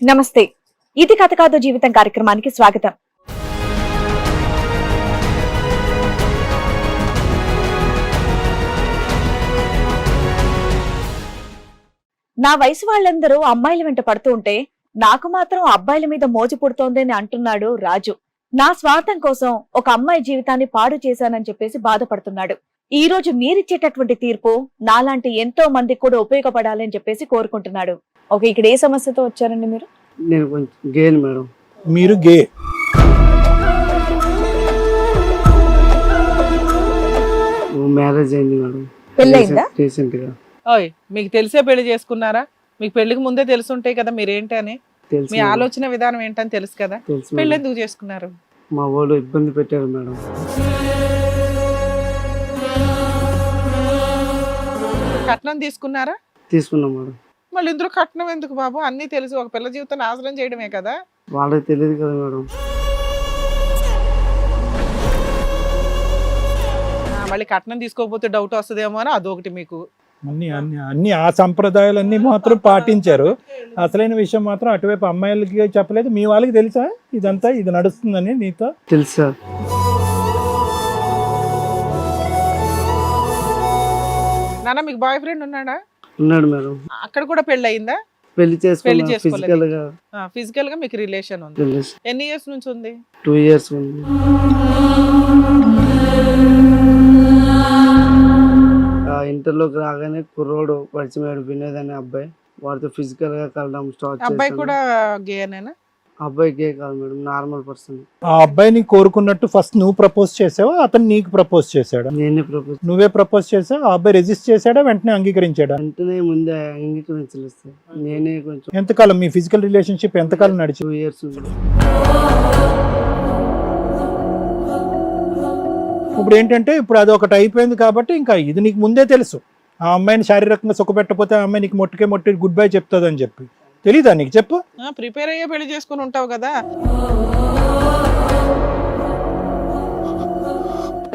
నమస్తే, ఇది కథ కాదు జీవితం కార్యక్రమానికి స్వాగతం. నా వయసు వాళ్ళందరూ అమ్మాయిల వెంట పడుతూ ఉంటే నాకు మాత్రం అబ్బాయిల మీద మోజు పుడుతోందని అంటున్నాడు రాజు. నా స్వార్థం కోసం ఒక అమ్మాయి జీవితాన్ని పాడు చేశానని చెప్పేసి బాధపడుతున్నాడు. ఈ రోజు మీరిచ్చేటటువంటి తీర్పు నాలాంటి ఎంతో మందికి కూడా ఉపయోగపడాలని చెప్పేసి కోరుకుంటున్నాడు. ఓకే, ఇక్కడ ఏ సమస్యతో వచ్చారండి మీరు? నేను కొంచెం గేన్ మేడం. మీరు గే? మ్యారేజ్ అయింది మేడం. పెళ్ళయిందా? రీసెంట్ గా. ఓయ్, మీకు తెలిసే పెళ్లి చేసుకున్నారా? మీకు పెళ్లికి ముందే తెలుసుంటాయి కదా మీరేంటి అని, తెలుసు మీ మేడం. ఆలోచన విధానం ఏంటని తెలుసు కదా. తెలుసు పెళ్లి మేడం. ఎందుకు చేసుకున్నారు? మా వాళ్ళు ఇబ్బంది పెట్టారు మేడం. కట్నం తీసుకున్నారా? తీసుకున్నాం మేడం. మళ్ళీ ఇందులో కట్నం ఎందుకు బాబు? అన్నీ తెలుసు, ఒక పిల్ల జీవితం నాశనం చేయడమే కదా. వాళ్ళకి తెలియదు కదా మేడం. మళ్ళీ కట్నం తీసుకోకపోతే డౌట్ వస్తుందేమో అని అదొకటి మీకు. అన్ని అన్ని అన్ని ఆ సంప్రదాయాలన్నీ మాత్రం పాటించారు. అసలైన విషయం మాత్రం అటువైపు అమ్మాయిలకి చెప్పలేదు. మీ వాళ్ళకి తెలుసా ఇదంతా ఇది నడుస్తుందని నీతో? తెలుసు సార్. నాన్న, మీకు బాయ్ ఫ్రెండ్ ఉన్నాడా? ఉన్నాడు మేడం. అక్కడ కూడా పెళ్లి అయిందా? పెళ్లి పెళ్లి చేసుకున్నా. చేసుకోలేదు. ఫిజికల్ గా ఫిజికల్ గా మీకు రిలేషన్ ఉంది. తెలుసు. ఎన్ని ఇయర్స్ నుంచి ఉంది? 2 years ఉంది. ఇంటర్లోకి రాగానే కుర్రోడు పరిచయం వినోద్ అనే అబ్బాయి, వాడితో ఫిజికల్ గా కలడం స్టార్ట్ అబ్బాయి చేశాను. కూడా గేనేనా? అబ్బాయి గే కాదు మేడం, నార్మల్ పర్సన్. ఆ అబ్బాయిని కోరుకున్నట్టు ఫస్ట్ నువ్వు ప్రపోజ్ చేసావా, అతను నీకు ప్రపోజ్ చేశాడా? నేనే ప్రపోజ్. నువ్వే ప్రపోజ్ చేసావు. ఆ అబ్బాయి రెజిస్ట్ చేశాడా, వెంటనే అంగీకరించాడా? వెంటనే ముందే అంగీకరించలేదు సార్. నేనే కొంచెం. ఎంతకాలం మీ ఫిజికల్ రిలేషన్షిప్ ఎంతకాలం నడిచింది? 2 years ఉంది. ఇప్పుడు ఏంటంటే ఇప్పుడు అది ఒకటి అయిపోయింది కాబట్టి ఇంకా ఇది నీకు ముందే తెలుసు. ఆ అమ్మాయిని శారీరకంగా సుఖపెట్టకపోతే ఆ అమ్మాయి నీకు మొట్టి గుడ్ బై చెప్తుందని చెప్పి తెలీదా నీకు? చెప్పు. ప్రిపేర్ అయ్యే పెళ్లి చేసుకుని ఉంటావు కదా.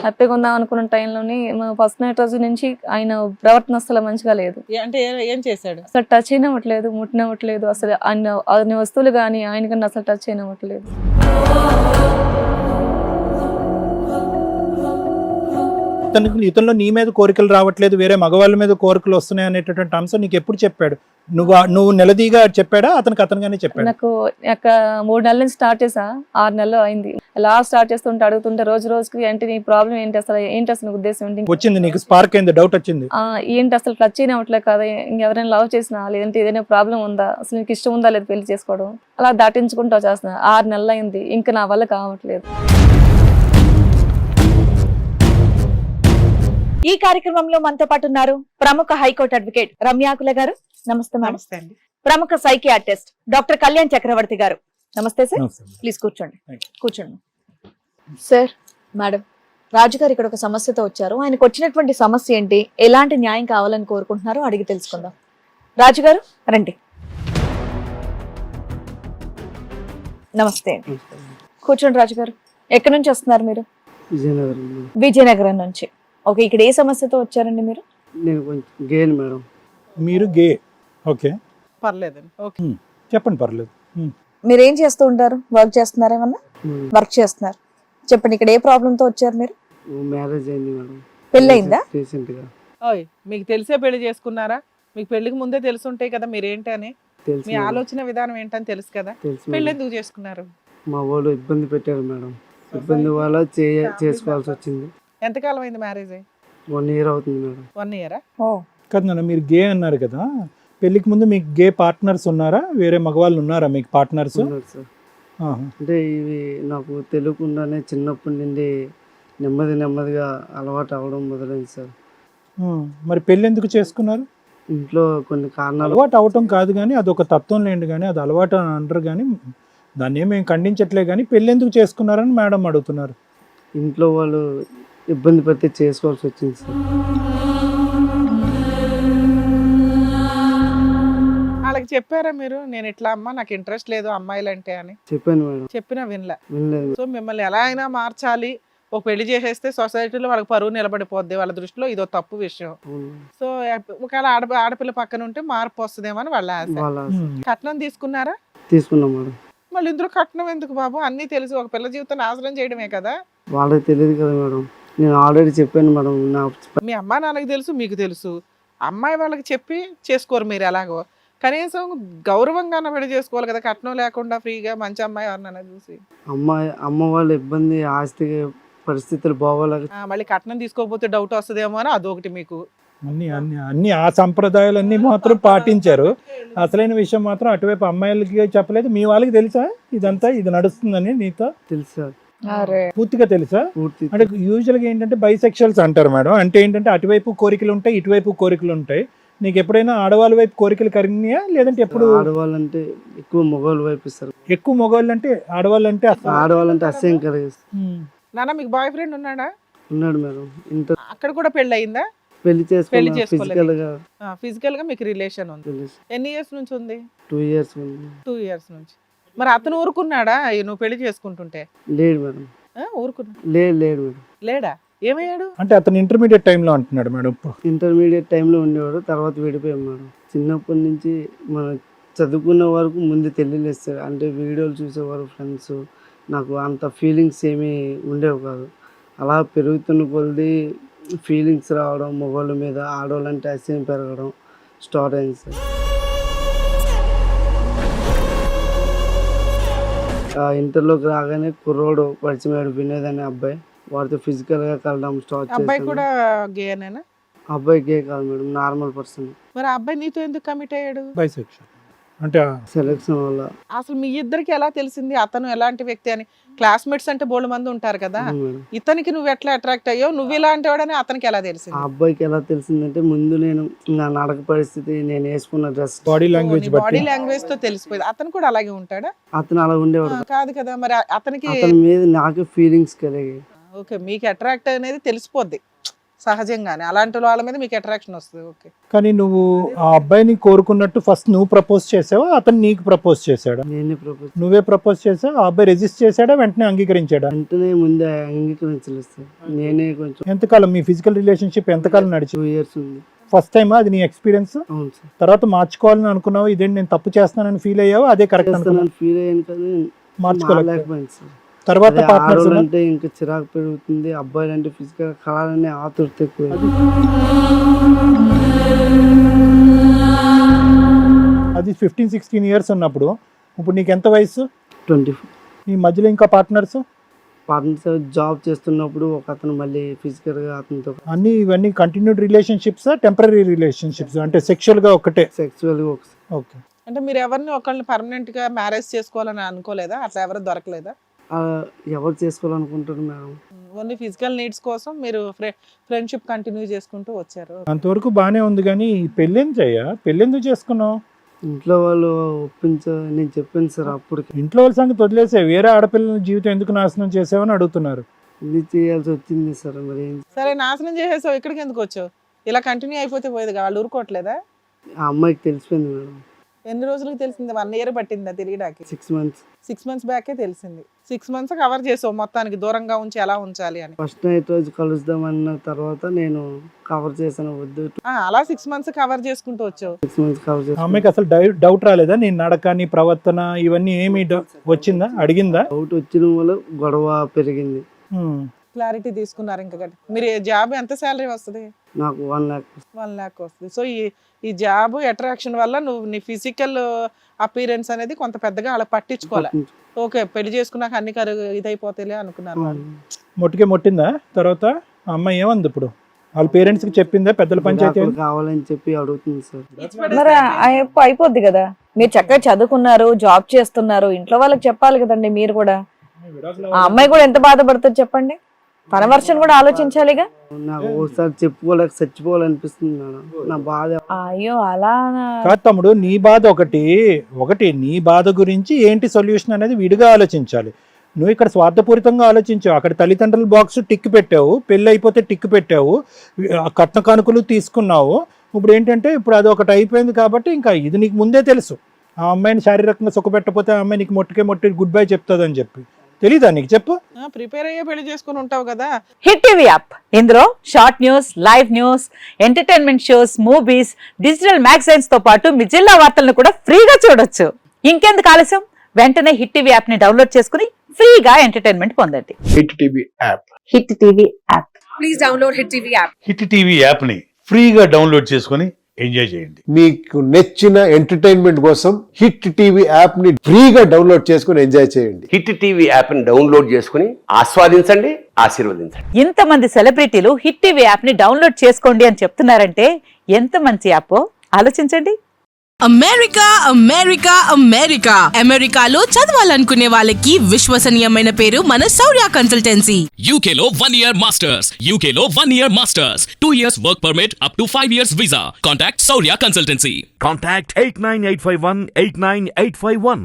హ్యాపీగా ఉందాం అనుకున్న టైంలోని ఫస్ట్ నైట్ రోజు నుంచి ఆయన ప్రవర్తన అసలు మంచిగా లేదు. అంటే ఏం చేశాడు? అసలు టచ్ అయినవ్వట్లేదు, ముట్టినవ్వట్లేదు. అసలు ఆయన వస్తువులు కానీ ఆయనకన్నా అసలు టచ్ అయినవ్వట్లేదు. ఇతనిలో నీ మీద కోరికలు రావట్లేదు, వేరే మగవాళ్ళ మీద కోరికలు వస్తున్నాయి అనేటటువంటి అంశం నీకు ఎప్పుడు చెప్పాడు? నువ్వు నిలదీగా చెప్పాడా, అతనిగానే చెప్పాడు? నాకు 3 నెలల నుంచి స్టార్ట్ చేసా, 6 నెలలు అయింది. లాస్ట్ స్టార్ట్ చేస్తుంటే అడుగుతుంటే రోజు రోజుకి ఏంటి నీ ప్రాబ్లం ఏంటి, అసలు ఉద్దేశం ఏంటి వచ్చింది నీకు స్పార్క్ అయింది, డౌట్ వచ్చింది. ఏంటి అసలు టచ్ అయినవ్వట్లేదు కదా, ఇంకెవరైనా లవ్ చేసినా లేదంటే ఏదైనా ప్రాబ్లం ఉందా, అసలు నీకు ఇష్టం ఉందా లేదు పెళ్లి చేసుకోవడం, అలా దాటించుకుంటూ వచ్చేస్తున్నా. 6 నెలలు అయింది, ఇంకా నా వల్ల కావట్లేదు. ఈ కార్యక్రమంలో మనతో పాటు ఉన్నారు ప్రముఖ హైకోర్టు అడ్వకేట్ రమ్యాకుల గారు. నమస్తే మేడం. నమస్తే అండి. ప్రముఖ సైకియాట్రిస్ట్ డాక్టర్ కళ్యాణ్ చక్రవర్తి గారు. నమస్తే సార్. ప్లీజ్ కూర్చోండి. కూర్చోండి సార్. మేడం, రాజు గారు ఇక్కడ ఒక సమస్యతో వచ్చారు. ఆయనకు వచ్చినటువంటి సమస్య ఏంటి, ఎలాంటి న్యాయం కావాలని కోరుకుంటున్నారో అడిగి తెలుసుకుందాం. రాజు గారు రండి. నమస్తే. కూర్చోండి రాజు గారు. ఎక్కడి నుంచి వస్తున్నారు మీరు? విజయనగరం మేడం. విజయనగరం నుంచి. ఓకే, ఇక్కడ ఏ సమస్యతో వచ్చారండి మీరు? నేను కొంచెం గేన్ మేడం. మీరు గే? ఓకే, పర్లేదండి. ఓకే, చెప్పండి, పర్లేదు. మీరు ఏం చేస్తూ ఉంటారు? వర్క్ చేస్తున్నారా? ఏమన్నా వర్క్ చేస్తున్నారు? చెప్పండి, ఇక్కడ ఏ ప్రాబ్లమ్ తో వచ్చారు మీరు? మ్యారేజ్ అయింది మేడం. పెళ్ళయిందా? రీసెంట్ గా. ఓయ్, మీకు తెలిసే పెళ్లి చేసుకున్నారా? మీకు పెళ్లికి ముందే తెలుసుంటాయి కదా మీరేంటి అని, తెలుసు మీ మేడం. ఆలోచన విధానం ఏంటని తెలుసు కదా. తెలుసు పెళ్లి మేడం. ఎందుకు చేసుకున్నారు? మా వాళ్ళు ఇబ్బంది పెట్టారు మేడం. ఇబ్బంది వల్ల చేసుకోవాల్సి వచ్చింది. ఎంతకాలం అయింది మ్యారేజ్ అయ్యి? 1 year అవుతుంది మేడం. 1 year? ఓ, కదా నాన్న, మీరు గే అన్నారు కదా, పెళ్లికి ముందు మీకు గే పార్ట్నర్స్ ఉన్నారా, వేరే మగవాళ్ళు ఉన్నారా మీకు పార్ట్నర్స్? ఉన్నారు సార్. అంటే ఇవి నాకు తెలియకుండానే చిన్నప్పటి నుండి నెమ్మదిగా అలవాటు అవ్వడం మొదలైంది సార్. మరి పెళ్లి ఎందుకు చేసుకున్నారు? ఇంట్లో కొన్ని కారణాలు. అలవాటు అవటం కాదు కానీ అదొక తత్వం లేండి, కానీ అది అలవాటు అని అంటారు, కానీ దాన్ని ఏమేమి ఖండించట్లే, కానీ పెళ్లి ఎందుకు చేసుకున్నారని మేడం అడుగుతున్నారు. ఇంట్లో వాళ్ళు ఇబ్బంది పడితే చేసుకోవాల్సి వచ్చింది సార్. వాళ్ళకి చెప్పారా మీరు, నేను ఇట్లా అమ్మా నాకు ఇంట్రెస్ట్ లేదు అమ్మాయిలంటే అని? చెప్పాను మేడం. చెప్పినా వినలే. వినలేదు. సో మిమ్మల్ని ఎలా అయినా మార్చాలి, ఒక పెళ్లి చేసేస్తే సొసైటీలో వాళ్ళకి పరువు నిలబడిపోద్ది, వాళ్ళ దృష్టిలో ఇదో తప్పు విషయం. సో ఒకవేళ ఆడపిల్ల పక్కన ఉంటే మార్పు వస్తుందేమో అని వాళ్ళ ఆశ. వాళ్ళ కట్నం తీసుకున్నారా? తీసుకున్నాం మేడం. మళ్ళీ ఇందులో కట్నం ఎందుకు బాబు? అన్నీ తెలుసు, ఒక పిల్ల జీవితం నాశనం చేయడమే కదా. వాళ్ళకి తెలియదు కదా మేడం, నేను ఆల్రెడీ చెప్పాను మేడం. నా మీ అమ్మా నాన్నకి తెలుసు, మీకు తెలుసు. అమ్మాయి వాళ్ళకి చెప్పి చేసుకోరు మీరు ఎలాగో. కనీసం గౌరవంగా పెళ్లి చేసుకోవాలి కదా, కట్నం లేకుండా ఫ్రీగా మంచి అమ్మాయి ఎవరినైనా చూసి. అమ్మ వాళ్ళ ఇబ్బంది, ఆస్తి పరిస్థితులు బాగోలేక మళ్ళీ కట్నం తీసుకోకపోతే డౌట్ వస్తుందేమో అని అదొకటి మీకు. అన్ని అన్ని అన్ని ఆ సంప్రదాయాలన్నీ మాత్రం పాటించారు. అసలైన విషయం మాత్రం అటువైపు అమ్మాయిలకి చెప్పలేదు. మీ వాళ్ళకి తెలుసా ఇదంతా ఇది నడుస్తుందని? నీతో తెలుసా? పూర్తిగా తెలుసా? పూర్తి అంటే యూజువల్ గా ఏంటంటే బైసెక్షువల్స్ అంటారు మేడం. అంటే ఏంటంటే అటువైపు కోరికలు ఉంటాయి, ఇటువైపు కోరికలు ఉంటాయి. నీకు ఎప్పుడైనా ఆడవాళ్ళ వైపు కోరికలు కలిగినాయా లేదంటే ఎప్పుడు? ఆడవాళ్ళంటే ఎక్కువ మగవాళ్ళ వైపు ఇస్తారు. ఎక్కువ మగవాళ్ళు అంటే ఆడవాళ్ళంటే ఆడవాళ్ళంటే అసహ్యం కలిగిస్తారు. నాన్న మీకు బాయ్ ఫ్రెండ్ ఉన్నాడా? ఉన్నాడు మేడం. ఇంత అక్కడ కూడా పెళ్లి అయిందా? పెళ్లి పెళ్లి చేసుకోవాలి. చేసుకోలేదు. ఫిజికల్ గా ఫిజికల్ గా మీకు రిలేషన్ ఉంది. తెలుసు. ఎన్ని ఇయర్స్ నుంచి ఉంది? 2 years ఉంది. 2 years నుంచి. మరి అతను ఊరుకున్నాడా నువ్వు పెళ్లి చేసుకుంటుంటే? లేడు మేడం. ఊరుకున్నా లేడు మేడం. లేడా? ఏమయ్యాడు? అంటే అతను ఇంటర్మీడియట్ టైంలో అంటున్నాడు మేడం. ఇంటర్మీడియట్ టైంలో ఉండేవాడు, తర్వాత విడిపోయాం మేడం. చిన్నప్పటి నుంచి మనం చదువుకునే వరకు ముందు తెలియలేదు సార్. అంటే వీడియోలు చూసేవారు ఫ్రెండ్స్. నాకు అంత ఫీలింగ్స్ ఏమీ ఉండేవి కాదు. అలా పెరుగుతున్న కొద్ది ఫీలింగ్స్ రావడం, మగవాళ్ళ మీద ఆడవాళ్ళంటే అసహ్యం పెరగడం స్టార్ట్ అయింది సార్. ఇంటర్లోకి రాగానే కుర్రోడు పరిచయం వినోద్ అనే అబ్బాయి, వాడితో ఫిజికల్గా కలడం స్టార్ట్ అబ్బాయి చేశాను. కూడా గేనేనా? అబ్బాయి గే కాదు మేడం, నార్మల్ పర్సన్. మరి ఆ అబ్బాయి నీతో ఎందుకు కమిట్ అయ్యాడు? బైసెక్షువల్ అంటే సెలక్షన్ వల్ల. అసలు మీ ఇద్దరికి ఎలా తెలిసింది అతను ఎలాంటి వ్యక్తి అని? క్లాస్మేట్స్ అంటే బోల్డ్ మంది ఉంటారు కదా, అవును మేడం. ఇతనికి నువ్వు ఎట్లా అట్రాక్ట్ అయ్యావు, నువ్వు ఇలాంటి వాడని అతనికి ఎలా ఆ తెలిసింది? అబ్బాయికి ఎలా తెలిసిందంటే, ముందు నేను నా నడక పరిస్థితి, నేను వేసుకున్న డ్రెస్, బాడీ లాంగ్వేజ్ బాడీ బట్టి లాంగ్వేజ్ తో తెలిసిపోయింది. అతను కూడా అలాగే ఉంటాడా? అతను అలా ఉండేవాడు. కాదు కదా, మరి అతనికి అతని మీద నాకు ఫీలింగ్స్ కలిగాయి. ఓకే, మీకు అట్రాక్ట్ అనేది తెలిసిపోద్ది సహజంగానే. అలాంటి వాళ్ళ మీద మీకు అట్రాక్షన్ వస్తుంది. ఓకే, కానీ నువ్వు ఆ అబ్బాయిని కోరుకున్నట్టు ఫస్ట్ నువ్వు ప్రపోజ్ చేసావా, అతను నీకు ప్రపోజ్ చేశాడా? నేనే ప్రపోజ్. నువ్వే ప్రపోజ్ చేసావు. ఆ అబ్బాయి రెజిస్ట్ చేశాడా, వెంటనే అంగీకరించాడా? వెంటనే ముందే అంగీకరించలేదు సార్. నేనే కొంచెం ఎంతకాలం మీ ఫిజికల్ రిలేషన్షిప్ ఎంతకాలం 2 నడిచింది? years ఉంది. ఫస్ట్ టైమా అది నీ ఎక్స్పీరియన్స్? అవును సార్. తర్వాత మార్చుకోవాలని అనుకున్నావు, ఇదేంటి నేను తప్పు చేస్తున్నానని ఫీల్ అయ్యావు, అదే కరెక్ట్ అనుకున్నావు, చేస్తానని ఫీల్ అయ్యాను కానీ మార్చుకోలేకపోయింది. సార్. తర్వాత అదే పార్ట్నర్స్ ఆడవాళ్ళంటే ఇంకా చిరాకు పెరుగుతుంది, అబ్బాయిలంటే ఫిజికల్ కళాలనే ఆతురత ఎక్కువ. అది 15-16 years ఉన్నప్పుడు. ఇప్పుడు నీకు ఎంత వయసు? 24. ఈ మధ్యలో ఇంకా పార్ట్నర్స్? పార్ట్నర్స్ జాబ్ చేస్తున్నప్పుడు ఒక అతను మళ్ళీ ఫిజికల్ గా అతనితో అన్ని ఇవన్నీ కంటిన్యూడ్ రిలేషన్షిప్స్, టెంపరీ రిలేషన్షిప్స్, అంటే సెక్షువల్ గా ఒకటే? సెక్సువల్ గా ఒకసారి. ఓకే. అంటే మీరు ఎవరిని ఒకళ్ళని పర్మనెంట్ గా మ్యారేజ్ చేసుకోవాలని అనుకోలేదా? అట్లా ఎవరు దొరకలేదా? ఎవరు చేసుకోవాలనుకుంటారు మేడం? ఓన్లీ ఫిజికల్ నీడ్స్ కోసం మీరు ఫ్రెండ్షిప్ కంటిన్యూ చేసుకుంటూ వచ్చారు. అంతవరకు బానే ఉంది, కానీ పెళ్ళెందుకు చేసుకున్నావు? ఇంట్లో వాళ్ళు నేను చెప్పాను సార్ అప్పటికి. ఇంట్లో వాళ్ళ సంగతి వదిలేసే, వేరే ఆడపిల్లల జీవితం ఎందుకు నాశనం చేసావని అడుగుతున్నారు. ఇది చేయాల్సి వచ్చింది సార్. మరి సరే, నాశనం చేసేసావు, ఇక్కడికి ఎందుకు వచ్చావు? ఇలా కంటిన్యూ అయిపోతే పోయేది, వాళ్ళు ఊరుకోవట్లేదా? ఆ అమ్మాయికి తెలిసిపోయింది మేడం. ఎన్ని రోజులకు తెలిసింది? 1 year పట్టిందా తిరిగిడానికి? 6 months. 6 months బ్యాకే తెలిసింది. 6 months కవర్ చేసావు మొత్తానికి, దూరంగా ఉంచి ఎలా ఉంచాలి అని. ఫస్ట్ నైట్ రోజు కలుద్దామన్న తర్వాత నేను కవర్ చేశాను, వద్దు. అలా 6 months కవర్ చేసుకుంటూ వచ్చావు. 6 months కవర్ ఆ చేశాను. అమ్మాయికి అసలు డౌట్ రాలేదా? నీ నడక, నీ ప్రవర్తన ఇవన్నీ ఏమి వచ్చిందా, అడిగిందా? డౌట్ వచ్చిన వల్ల గొడవ పెరిగింది. క్లారిటీ తీసుకున్నారు ఇంకా గట్టి. మీరు జాబ్ ఎంత శాలరీ వస్తుంది? నాకు 1 lakh. 1 lakh వస్తుంది. సో ఈ జాబ్ అట్రాక్షన్ వల్ల నువ్వు నీ ఫిజికల్ అపీరెన్స్ అనేది కొంత పెద్దగా అలా పట్టించుకోవాలి. ఓకే, పెళ్లి చేసుకున్నాక అన్ని ఇదైపోతాయిలే అనుకున్నారు వాళ్ళు. మొట్టిందా? తర్వాత ఆ అమ్మాయి ఏమంది ఇప్పుడు? వాళ్ళ పేరెంట్స్ కి చెప్పిందా? పెద్దల పంచాయతీ విడాకులు కావాలని చెప్పి అడుగుతుంది సార్. మరి అయిపోద్ది కదా, మీరు చక్కగా చదువుకున్నారు, జాబ్ చేస్తున్నారు, ఇంట్లో వాళ్ళకి చెప్పాలి కదండి మీరు కూడా. ఆ అమ్మాయి కూడా ఎంత బాధపడుతుంది చెప్పండి, తన వర్షన్ కూడా ఆలోచించాలిగా. నాకు ఒకసారి చెప్పుకోలేక చచ్చిపోవాలనిపిస్తుంది మేడం, నా బాధ. అయ్యో అలా కాదు తమ్ముడు, నీ బాధ ఒకటి నీ బాధ గురించి ఏంటి సొల్యూషన్ అనేది విడిగా ఆలోచించాలి. నువ్వు ఇక్కడ స్వార్థపూరితంగా ఆలోచించావు. అక్కడ తల్లిదండ్రుల బాక్స్ టిక్ పెట్టావు, పెళ్ళి అయిపోతే టిక్ పెట్టావు, కట్న కానుకలు తీసుకున్నావు. ఇప్పుడు ఏంటంటే ఇప్పుడు అది ఒకటి అయిపోయింది కాబట్టి ఇంకా ఇది నీకు ముందే తెలుసు. ఆ అమ్మాయిని శారీరకంగా సుఖపెట్టకపోతే ఆ అమ్మాయి నీకు మొట్టి గుడ్ బై చెప్తుంది అని చెప్పి తెలీదా నీకు? చెప్పు. ప్రిపేర్ అయ్యే పెళ్లి చేసుకుని ఉంటావు కదా. హిట్ టీవీ యాప్, ఇందులో short news, live news, entertainment shows, movies, digital magazines తో పాటు మీ జిల్లా వార్తలను కూడా ఫ్రీగా చూడొచ్చు. ఇంకెందుకు ఆలస్యం, వెంటనే హిట్ టీవీ యాప్ ని డౌన్లోడ్ చేసుకుని ఫ్రీగా ఎంటర్టైన్మెంట్ పొందండి. Hit TV app. Hit TV app. Hit TV యాప్ని ఫ్రీగా డౌన్లోడ్ చేసుకొని ఎంజాయ్ చేయండి. మీకు నచ్చిన ఎంటర్టైన్మెంట్ కోసం హిట్ టీవీ యాప్ ని ఫ్రీగా డౌన్లోడ్ చేసుకుని ఎంజాయ్ చేయండి. హిట్ టీవీ యాప్ని డౌన్లోడ్ చేసుకుని ఆస్వాదించండి, ఆశీర్వదించండి. ఇంతమంది సెలబ్రిటీలు హిట్ టీవీ యాప్ ని డౌన్లోడ్ చేసుకోండి అని చెప్తున్నారంటే ఎంత మంచి యాప్ ఆలోచించండి. అమెరికా అమెరికా అమెరికా అమెరికాలో చదవాలనుకునే వాళ్ళకి విశ్వసనీయమైన పేరు మన శౌర్య కన్సల్టెన్సీ. UK లో 1 year masters, UK లో 1 year masters, 2 years work permit up to 5 years visa. Contact Saurya Consultancy. Contact 89851 89851.